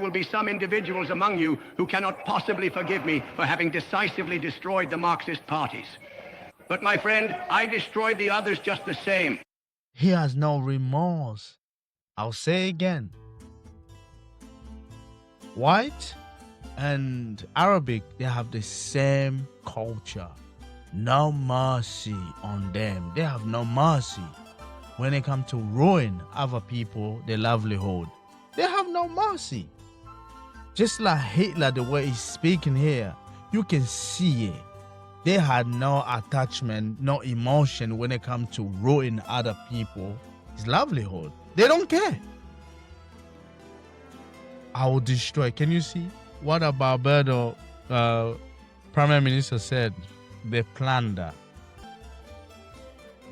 will be some individuals among you who cannot possibly forgive me for having decisively destroyed the Marxist parties. But my friend, I destroyed the others just the same. He has no remorse. I'll say again. White and Arabic, they have the same culture. No mercy on them. They have no mercy. When it comes to ruin other people, their livelihood, they have no mercy. Just like Hitler, the way he's speaking here, you can see it. They had no attachment, no emotion when it comes to ruin other people, his livelihood. They don't care. I will destroy. Can you see what Barbados Prime Minister said? They plunder,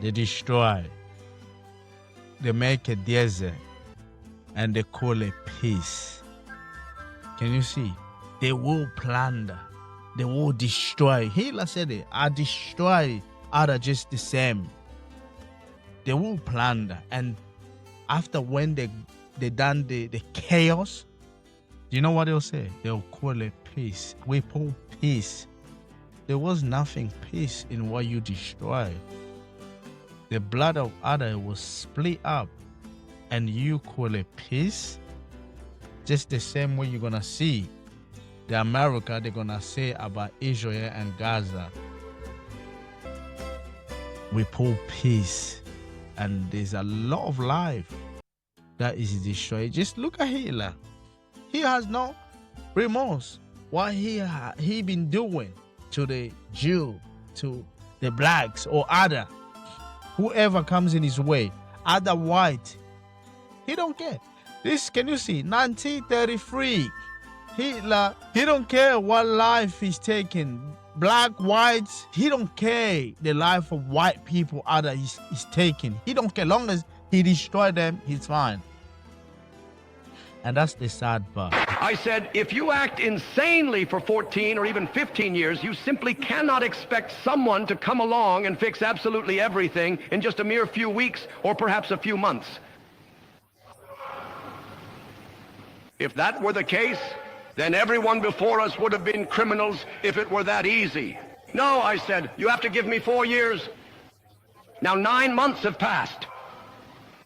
they destroy, they make a desert, and they call it peace. Can you see? They will plunder, they will destroy. Hitler said it. I destroy other just the same. They will plunder, and after when they done the chaos, you know what they'll say? They'll call it peace. We pull peace. There was nothing peace in what you destroy. The blood of others was split up, and you call it peace. Just the same way you're gonna see the America they're gonna say about Israel and Gaza. We pull peace, and there's a lot of life that is destroyed. Just look at Hitler. He has no remorse. What he been doing to the Jew, to the blacks, or other, whoever comes in his way, other white, he don't care. This, can you see, 1933, Hitler, he don't care what life he's taking. Black, white, he don't care the life of white people other he's taking. He don't care. Long as he destroy them, he's fine. And that's the sad part. I said, if you act insanely for 14 or even 15 years, you simply cannot expect someone to come along and fix absolutely everything in just a mere few weeks or perhaps a few months. If that were the case, then everyone before us would have been criminals if it were that easy. No, I said, you have to give me 4 years. Now 9 months have passed.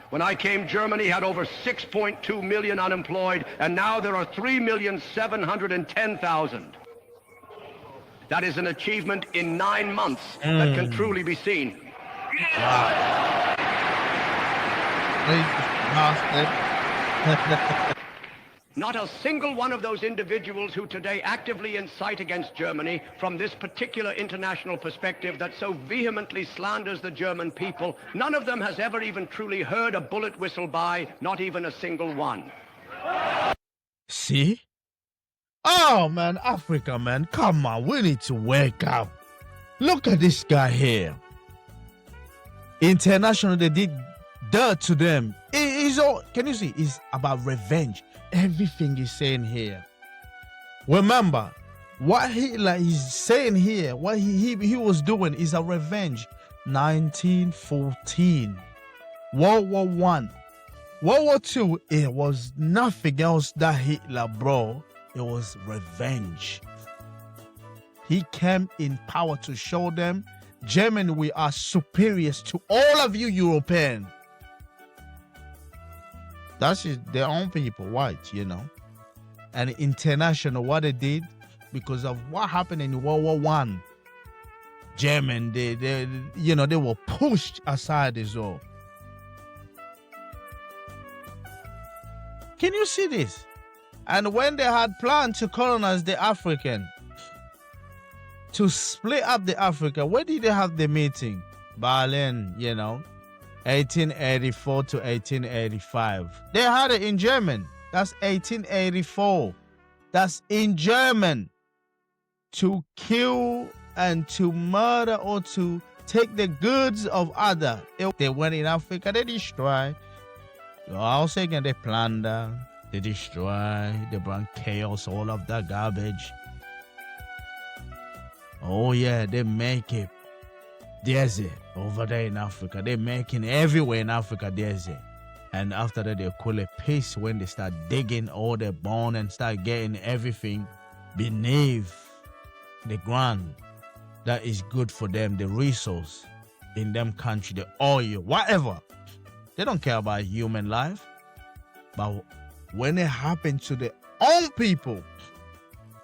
When I came, Germany had over 6.2 million unemployed, and now there are 3,710,000. That is an achievement in 9 months that can truly be seen. Not a single one of those individuals who today actively incite against Germany from this particular international perspective that so vehemently slanders the German people, none of them has ever even truly heard a bullet whistle by, not even a single one. See? Oh, man, Africa, man, come on, we need to wake up. Look at this guy here. International, they did dirt to them. It's all, can you see? It's about revenge. Everything he's saying here. Remember, what Hitler is saying here, what he was doing is a revenge. 1914. World War I. World War II, it was nothing else that Hitler brought. It was revenge. He came in power to show them, Germany, we are superiors to all of you Europeans. That's their own people, white, you know. And international, what they did, because of what happened in World War I, German, they were pushed aside as well. Can you see this? And when they had planned to colonize the African, to split up the Africa, where did they have the meeting? Berlin, 1884 to 1885. They had it in German. That's 1884. That's in German. To kill and to murder or to take the goods of other. They went in Africa, they destroy. I'll say again, they plunder, they destroy, they bring chaos, all of that garbage. Oh yeah, they make it desert over there in Africa. They're making everywhere in Africa desert. And after that, they call it peace when they start digging all the bone and start getting everything beneath the ground that is good for them, the resource in them country, the oil, whatever. They don't care about human life. But when it happens to their own people,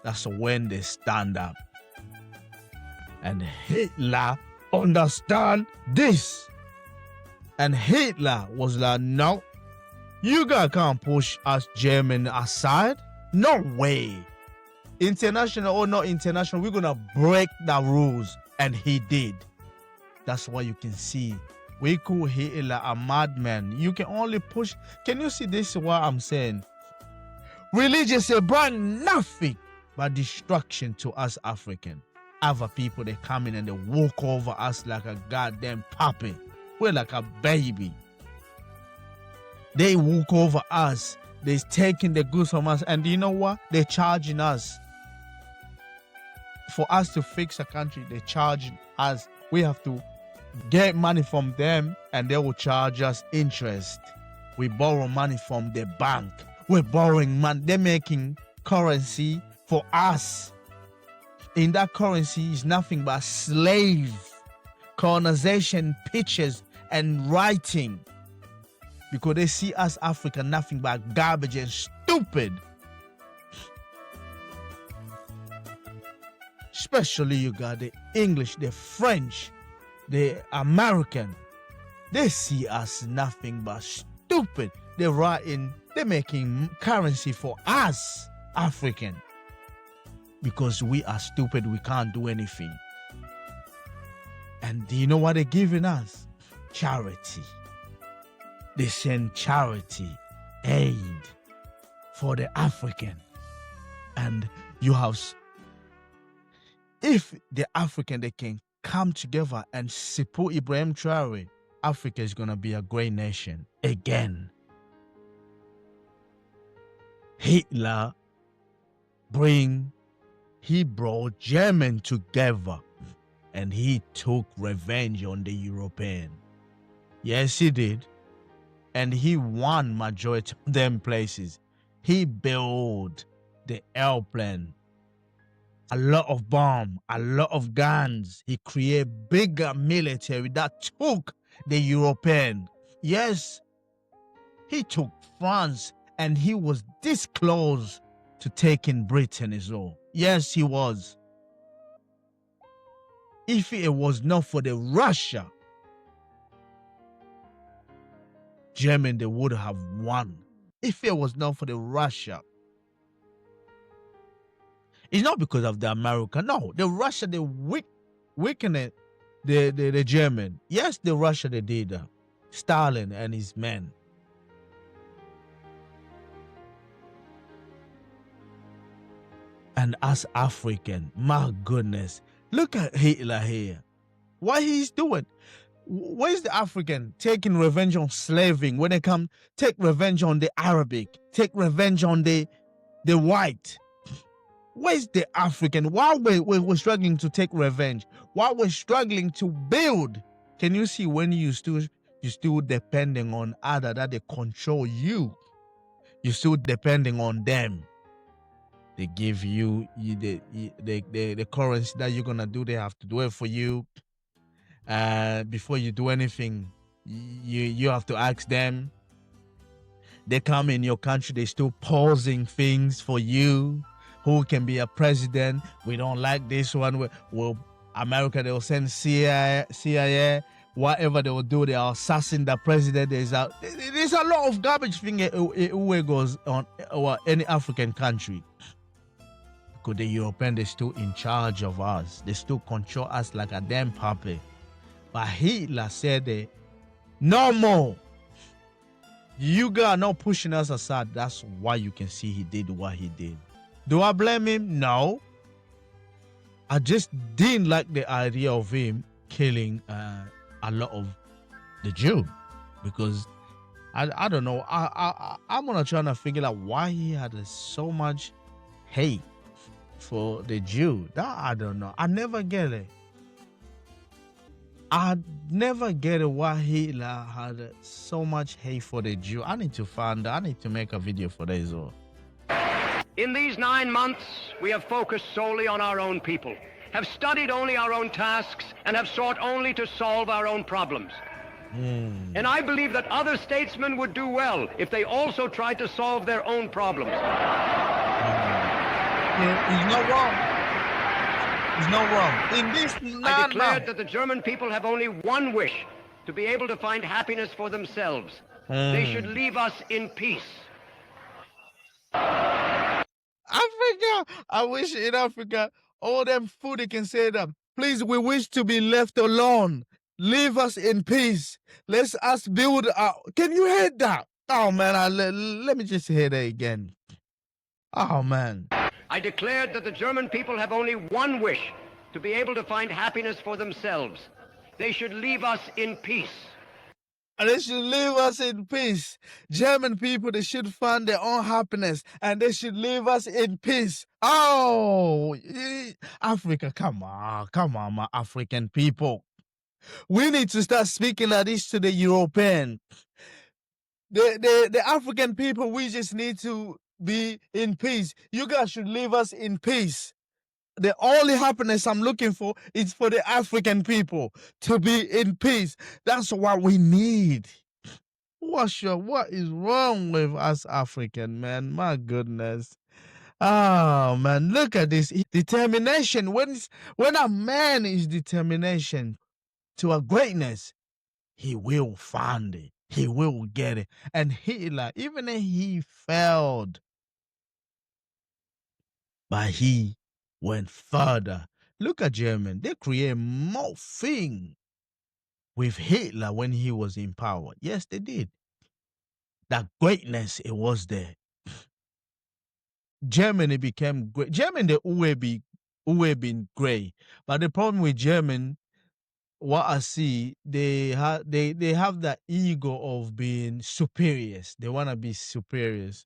that's when they stand up. And Hitler understand this. And Hitler was like, no, you guys can't push us German aside. No way. International or not international, we're going to break the rules. And he did. That's why you can see. We call Hitler a madman. You can only push. Can you see this is what I'm saying? Religion is brought nothing but destruction to us African. Other people, they come in and they walk over us like a goddamn puppy. We're like a baby. They walk over us. They're taking the goods from us. And you know what? They're charging us. For us to fix a country, they're charging us. We have to get money from them and they will charge us interest. We borrow money from the bank. We're borrowing money. They're making currency for us. In that currency is nothing but slave, colonization, pictures, and writing. Because they see us African nothing but garbage and stupid. Especially you got the English, the French, the American. They see us nothing but stupid. They're writing, they're making currency for us, African. Because we are stupid, we can't do anything. And do you know what they're giving us? Charity. They send charity, aid for the African. And you have, if the African, they can come together and support Ibrahim Traore, Africa is going to be a great nation again. Hitler he brought Germany together and he took revenge on the European. Yes, he did. And he won majority of them places. He built the airplane, a lot of bombs, a lot of guns. He created bigger military that took the European. Yes, he took France and he was this close to taking Britain as well. Yes, he was. If it was not for the Russia, Germany, they would have won. If it was not for the Russia. It's not because of the America. No, the Russia, they weakened the German. Yes, the Russia, they did. Stalin and his men. And us African, my goodness, look at Hitler here. What he's doing? Where's the African taking revenge on slaving? When they come, take revenge on the Arabic, take revenge on the white. Where's the African? While we're struggling to take revenge, while we're struggling to build, can you see when you still depending on other that they control you? You're still depending on them. They give you the currency that you're gonna do. They have to do it for you. Before you do anything, you have to ask them. They come in your country. They still pausing things for you. Who can be a president? We don't like this one. Well, America, they will send CIA. Whatever they will do, they are assassinating the president. There's a lot of garbage thing where goes on any African country. Because the European, they're still in charge of us. They still control us like a damn puppet. But Hitler said, no more. You guys are not pushing us aside. That's why you can see he did what he did. Do I blame him? No. I just didn't like the idea of him killing a lot of the Jew. Because I don't know. I'm gonna try to figure out why he had so much hate for the Jew. That I don't know. I never get it. I never get it why Hitler had so much hate for the Jew. I need to find out. I need to make a video for this. In these 9 months, we have focused solely on our own people, have studied only our own tasks, and have sought only to solve our own problems. And I believe that other statesmen would do well if they also tried to solve their own problems. He's not wrong. He's not wrong. In this I declared that the German people have only one wish, to be able to find happiness for themselves. They should leave us in peace. Africa, I wish in Africa, all them food they can say them. Please, we wish to be left alone. Leave us in peace. Let us build our... Can you hear that? Oh, man, let me just hear that again. Oh, man. I declared that the German people have only one wish, to be able to find happiness for themselves. They should leave us in peace. And they should leave us in peace. German people, they should find their own happiness and they should leave us in peace. Oh, Africa, come on, my African people. We need to start speaking like this to the European. The African people, we just need to be in peace. You guys should leave us in peace. The only happiness I'm looking for is for the African people to be in peace. That's what we need. What is wrong with us African, man? My goodness. Oh, man, look at this determination. When a man is determination to a greatness, he will find it. He will get it. And Hitler, even if he failed, but he went further. Look at Germany. They create more thing with Hitler when he was in power. Yes, they did. That greatness, it was there. Germany became great. Germany, they always been great. But the problem with Germany, what I see, they have that ego of being superiors. They want to be superiors.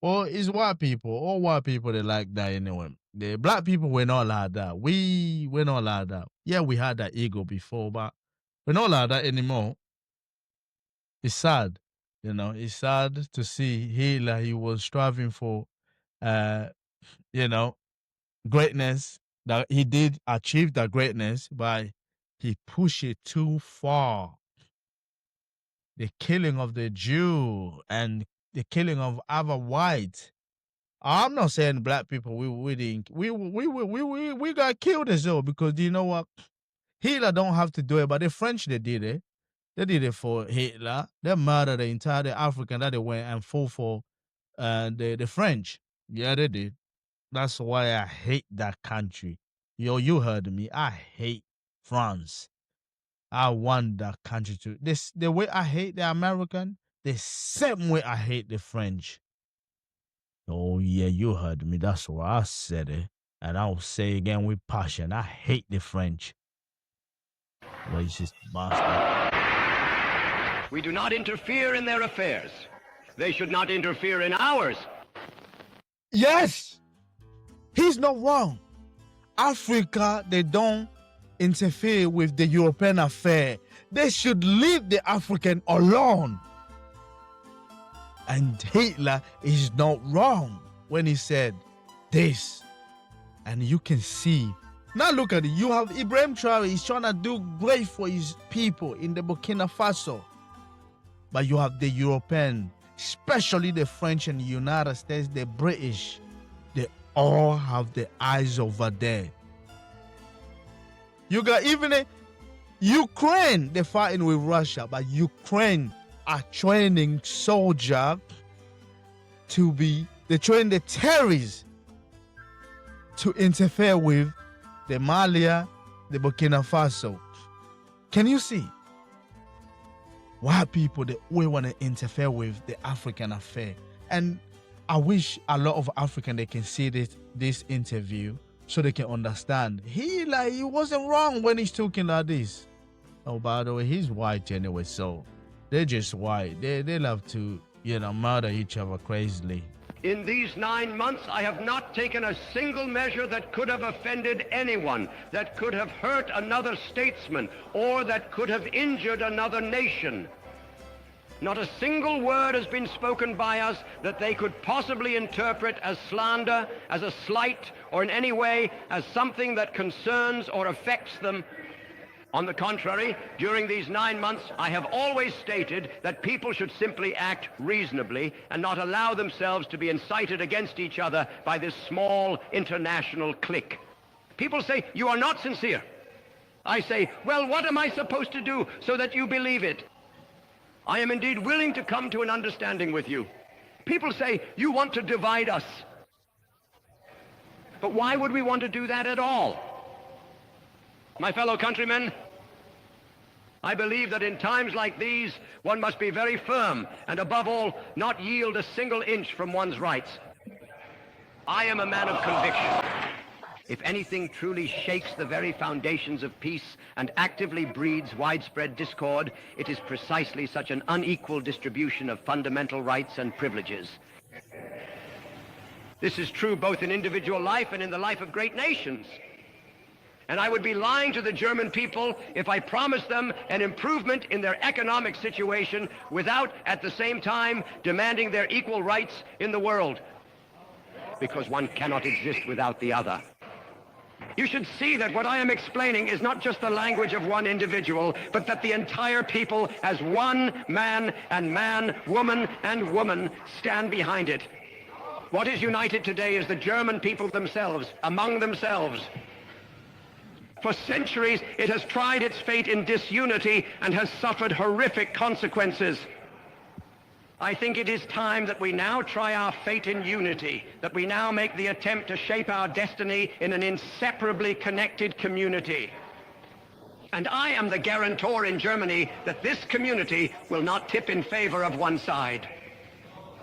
Well, it's white people. All white people, they like that anyway. The black people were not like that. We're not like that. Yeah, we had that ego before, but we're not like that anymore. It's sad. You know, it's sad to see Hitler. He was striving for, greatness. That he did achieve that greatness, but he pushed it too far. The killing of the Jew and the killing of other whites. I'm not saying black people we got killed as well, because you know what? Hitler don't have to do it, but the French, they did it. They did it for Hitler. They murdered the entire African that they went and fought for the French. Yeah, they did. That's why I hate that country. Yo, you heard me. I hate France. I want that country to the way I hate the American, the same way I hate the French. Oh yeah, you heard me. That's why I said it. And I'll say again with passion. I hate the French. Racist bastard. We do not interfere in their affairs. They should not interfere in ours. Yes! He's not wrong. Africa, they don't interfere with the European affair. They should leave the African alone. And Hitler is not wrong when he said this. And you can see. Now look at it. You have Ibrahim Traore. He's trying to do great for his people in the Burkina Faso. But you have the European, especially the French and the United States, the British. They all have their eyes over there. You got even Ukraine, they're fighting with Russia, but Ukraine are training soldiers they train the terrorists to interfere with the Mali, the Burkina Faso. Can you see? Why people, they always want to interfere with the African affair. And I wish a lot of Africans, they can see this interview so they can understand. He wasn't wrong when he's talking like this. Oh, by the way, he's white anyway, so they're just white. They love to, murder each other crazily. In these 9 months, I have not taken a single measure that could have offended anyone, that could have hurt another statesman, or that could have injured another nation. Not a single word has been spoken by us that they could possibly interpret as slander, as a slight, or in any way as something that concerns or affects them. On the contrary, during these 9 months, I have always stated that people should simply act reasonably and not allow themselves to be incited against each other by this small international clique. People say, you are not sincere. I say, well, what am I supposed to do so that you believe it? I am indeed willing to come to an understanding with you. People say, you want to divide us. But why would we want to do that at all? My fellow countrymen, I believe that in times like these, one must be very firm and above all, not yield a single inch from one's rights. I am a man of conviction. If anything truly shakes the very foundations of peace and actively breeds widespread discord, it is precisely such an unequal distribution of fundamental rights and privileges. This is true both in individual life and in the life of great nations. And I would be lying to the German people if I promised them an improvement in their economic situation without, at the same time, demanding their equal rights in the world. Because one cannot exist without the other. You should see that what I am explaining is not just the language of one individual, but that the entire people as one man, woman, and woman stand behind it. What is united today is the German people themselves, among themselves. For centuries, it has tried its fate in disunity and has suffered horrific consequences. I think it is time that we now try our fate in unity, that we now make the attempt to shape our destiny in an inseparably connected community. And I am the guarantor in Germany that this community will not tip in favor of one side.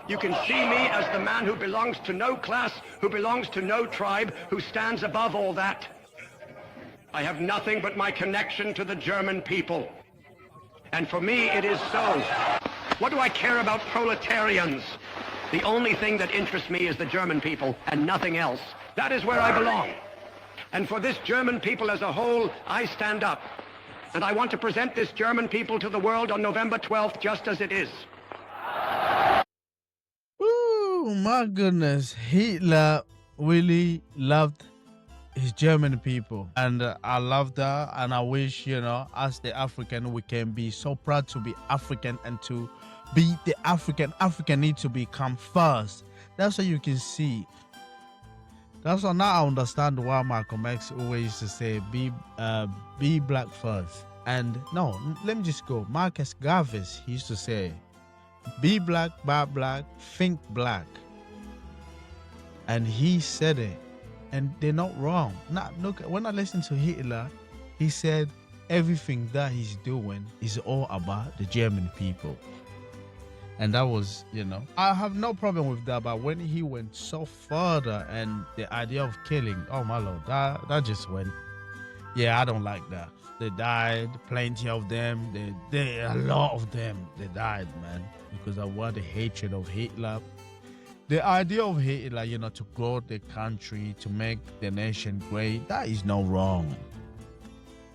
You can see me as the man who belongs to no class, who belongs to no tribe, who stands above all that. I have nothing but my connection to the German people. And for me, it is so. What do I care about proletarians? The only thing that interests me is the German people and nothing else. That is where I belong. And for this German people as a whole, I stand up. And I want to present this German people to the world on November 12th just as it is. Ooh, my goodness. Hitler really loved his German people, and I love that, and I wish, as the African, we can be so proud to be African and to be the African. African need to become first. That's what you can see. That's why now I understand why Malcolm X always used to say be black first. And no, let me just go. Marcus Garvey, he used to say, be black, buy black, think black. And he said it. And they're not wrong. Now, look, when I listen to Hitler, he said everything that he's doing is all about the German people. And that was, I have no problem with that. But when he went so further and the idea of killing, oh my Lord, that just went, yeah, I don't like that. They died, plenty of them. A lot of them, they died, man, because of what the hatred of Hitler. The idea of Hitler, to grow the country, to make the nation great, that is not wrong.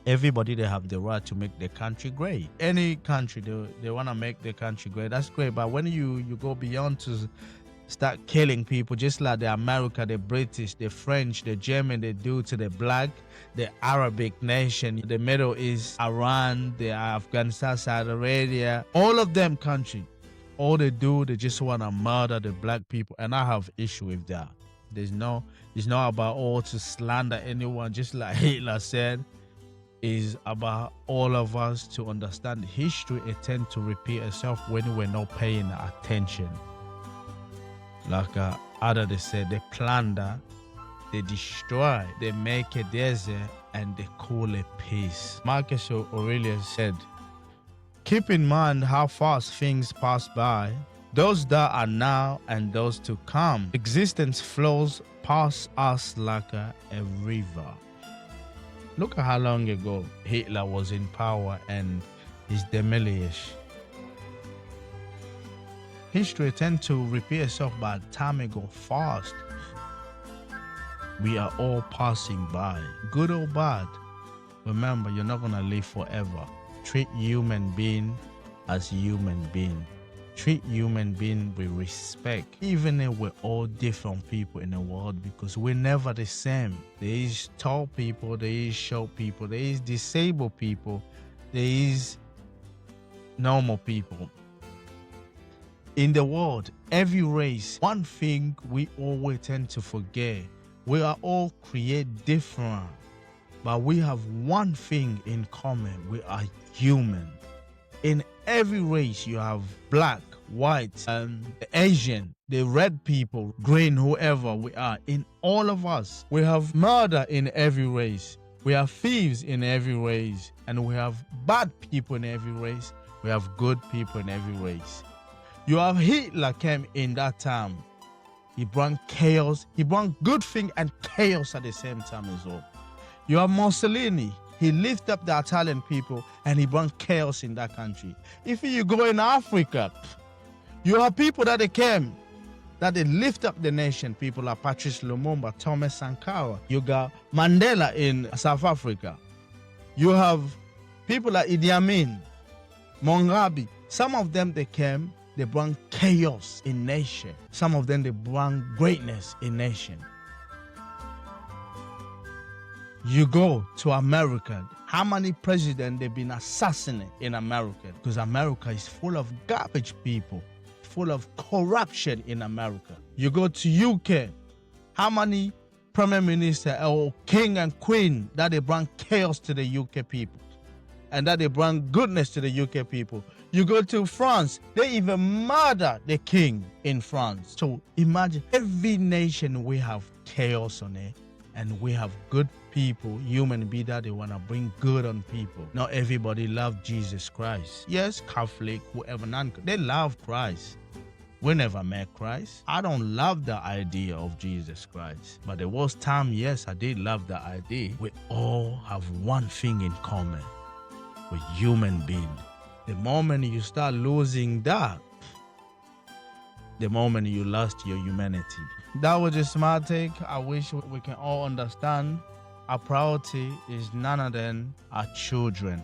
Everybody, they have the right to make the country great. Any country, they want to make the country great. That's great. But when you go beyond to start killing people, just like the America, the British, the French, the German, they do to the black, the Arabic nation, the Middle East, Iran, the Afghanistan, Saudi Arabia, all of them countries. All they do, they just want to murder the black people. And I have issue with that. It's not about all to slander anyone, just like Hitler said. It's about all of us to understand history. It tends to repeat itself when we're not paying attention. Like they said, they plunder, they destroy, they make a desert, and they call it peace. Marcus Aurelius said, keep in mind how fast things pass by, those that are now and those to come. Existence flows past us like a river. Look at how long ago Hitler was in power and his demolition. History tends to repeat itself, but time it go fast. We are all passing by, good or bad. Remember, you're not gonna live forever. Treat human being as human being. Treat human being with respect, even if we're all different people in the world, because we're never the same. There is tall people, there is short people, there is disabled people, there is normal people. In the world, every race, one thing we always tend to forget, we are all created different, but we have one thing in common. We are human. In every race, you have black, white, Asian, the red people, green, whoever we are. In all of us, we have murder in every race. We have thieves in every race. And we have bad people in every race. We have good people in every race. You have Hitler came in that time. He brought chaos. He brought good thing and chaos at the same time as well. You have Mussolini. He lifted up the Italian people and he brought chaos in that country. If you go in Africa, you have people that they came, that they lift up the nation. People like Patrice Lumumba, Thomas Sankara. You got Mandela in South Africa. You have people like Idi Amin, Mugabe. Some of them they came, they brought chaos in nation. Some of them they brought greatness in nation. You go to America, how many presidents they've been assassinated in America? Because America is full of garbage people, full of corruption in America. You go to UK, how many prime minister or king and queen that they bring chaos to the UK people and that they bring goodness to the UK people. You go to France, they even murder the king in France. So imagine every nation we have chaos on it. And we have good people, human beings that they want to bring good on people. Not everybody love Jesus Christ. Yes, Catholic, whoever, they love Christ. We never met Christ. I don't love the idea of Jesus Christ. But there was time, yes, I did love the idea. We all have one thing in common. We're human beings. The moment you start losing that, the moment you lost your humanity. That was just my take. I wish we can all understand our priority is none other than our children.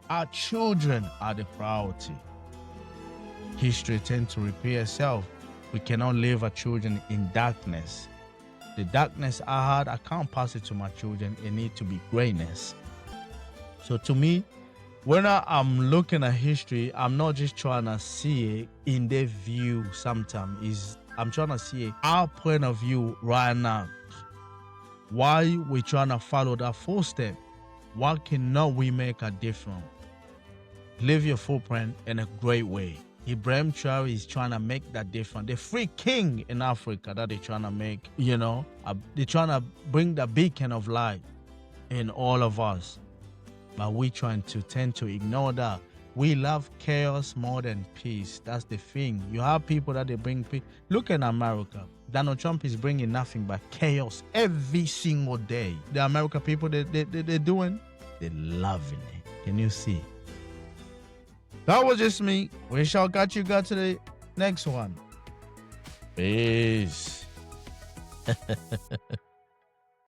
Our children are the priority. History tends to repeat itself. We cannot leave our children in darkness. The darkness I had, I can't pass it to my children. It needs to be greatness. So to me, when I'm looking at history, I'm not just trying to see it in their view sometimes. I'm trying to see our point of view right now. Why we trying to follow that footstep? Why cannot we make a difference? Leave your footprint in a great way. Ibrahim Traore is trying to make that difference. The free king in Africa that they're trying to make, they're trying to bring the beacon of light in all of us. But we tend to ignore that. We love chaos more than peace. That's the thing. You have people that they bring peace. Look at America. Donald Trump is bringing nothing but chaos every single day. The American people, they're doing, they're loving it. Can you see? That was just me. We shall catch you guys to the next one. Peace.